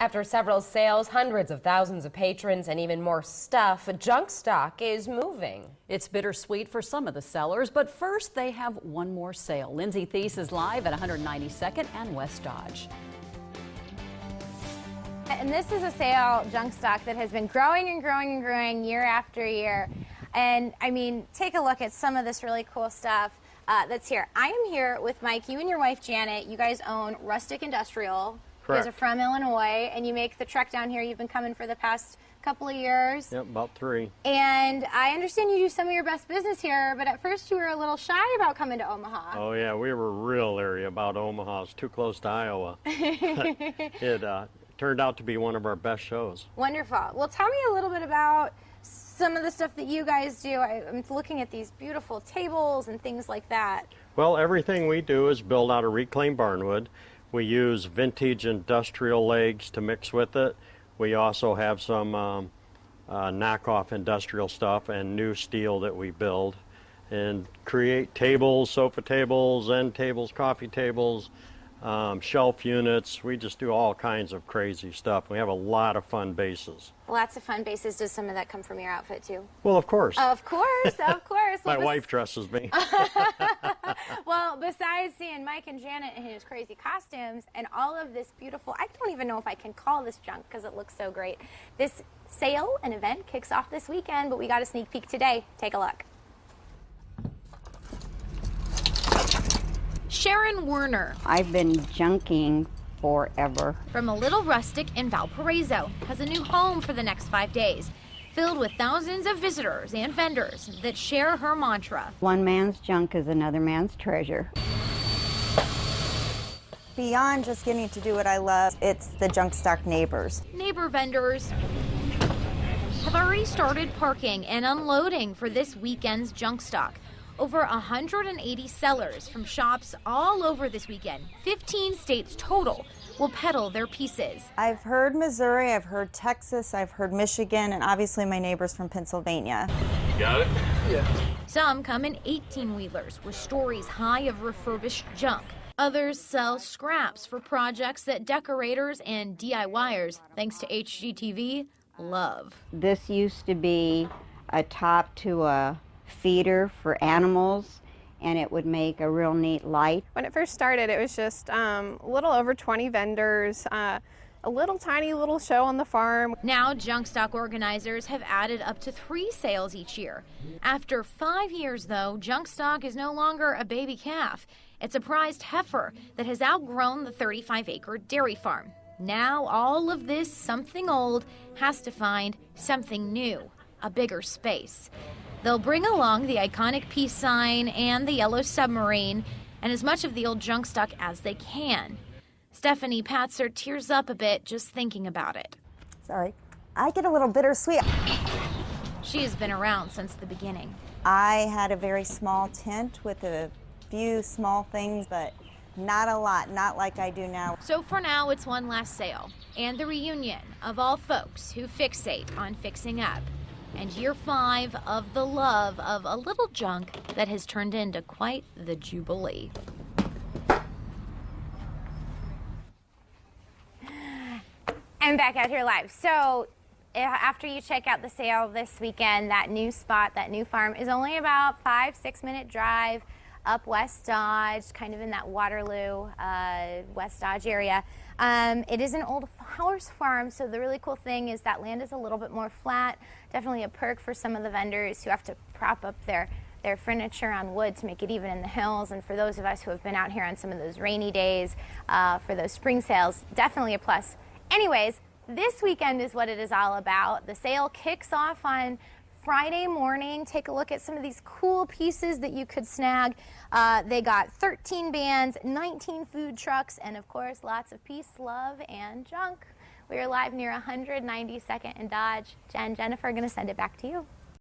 After several sales, hundreds of thousands of patrons, and even more stuff, Junkstock is moving. It's bittersweet for some of the sellers, but first they have one more sale. Lindsay Thies is live at 192nd and West Dodge. And this is a sale, Junkstock, that has been growing and growing and growing year after year. And I mean, take a look at some of this really cool stuff that's here. I am here with Mike. You and your wife, Janet, you guys own Rustic Industrial. Correct. You guys are from Illinois, and you make the trek down here. You've been coming for the past couple of years. Yep, about 3. And I understand you do some of your best business here, but at first you were a little shy about coming to Omaha. Oh yeah, we were real leery about Omaha. It's too close to Iowa. It turned out to be one of our best shows. Wonderful. Well, tell me a little bit about some of the stuff that you guys do. I'm looking at these beautiful tables and things like that. Well, everything we do is built out of reclaimed barnwood. We use vintage industrial legs to mix with it. We also have some knockoff industrial stuff and new steel that we build and create tables, sofa tables, end tables, coffee tables, shelf units. We just do all kinds of crazy stuff. We have a lot of fun bases. Lots of fun bases. Does some of that come from your outfit too? Well, of course. Of course, of course. My wife dresses me. Well, besides seeing Mike and Janet in his crazy costumes and all of this beautiful, I don't even know if I can call this junk because it looks so great. This sale and event kicks off this weekend, but we got a sneak peek today. Take a look. Sharon Werner I've been junking forever. from a little rustic in Valparaiso has a new home for the next 5 days, filled with thousands of visitors and vendors that share her mantra. One man's junk is another man's treasure. Beyond just getting to do what I love, it's the Junkstock neighbors. Neighbor vendors have already started parking and unloading for this weekend's Junkstock. Over 180 sellers from shops all over this weekend, 15 states total, will peddle their pieces. I've heard Missouri, I've heard Texas, I've heard Michigan, and obviously my neighbors from Pennsylvania. You got it? Yeah. Some come in 18-wheelers with stories high of refurbished junk. Others sell scraps for projects that decorators and DIYers, thanks to HGTV, love. This used to be a top to a feeder for animals, and it would make a real neat light. When it first started, it was just a little over 20 vendors, a little tiny little show on the farm. Now, Junkstock organizers have added up to 3 sales each year. After 5 years, though, Junkstock is no longer a baby calf. It's a prized heifer that has outgrown the 35-acre dairy farm. Now, all of this something old has to find something new, a bigger space. They'll bring along the iconic peace sign and the yellow submarine and as much of the old Junkstock as they can. Stephanie Patzer tears up a bit just thinking about it. Sorry. I get a little bittersweet. She has been around since the beginning. I had a very small tent with a few small things, but not a lot, not like I do now. So for now, it's one last sale and the reunion of all folks who fixate on fixing up. And year 5 of the love of a little junk that has turned into quite the jubilee. I'm back out here live. So after you check out the sale this weekend, that new spot, that new farm is only about 5-6 minute drive up West Dodge, kind of in that Waterloo, West Dodge area. It is an old horse farm, so the really cool thing is that land is a little bit more flat. Definitely a perk for some of the vendors who have to prop up their furniture on wood to make it even in the hills. And for those of us who have been out here on some of those rainy days for those spring sales, definitely a plus. Anyways, this weekend is what it is all about. The sale kicks off on Friday morning. Take a look at some of these cool pieces that you could snag. They got 13 bands, 19 food trucks, and of course, lots of peace, love, and junk. We are live near 192nd and Dodge. Jennifer, going to send it back to you.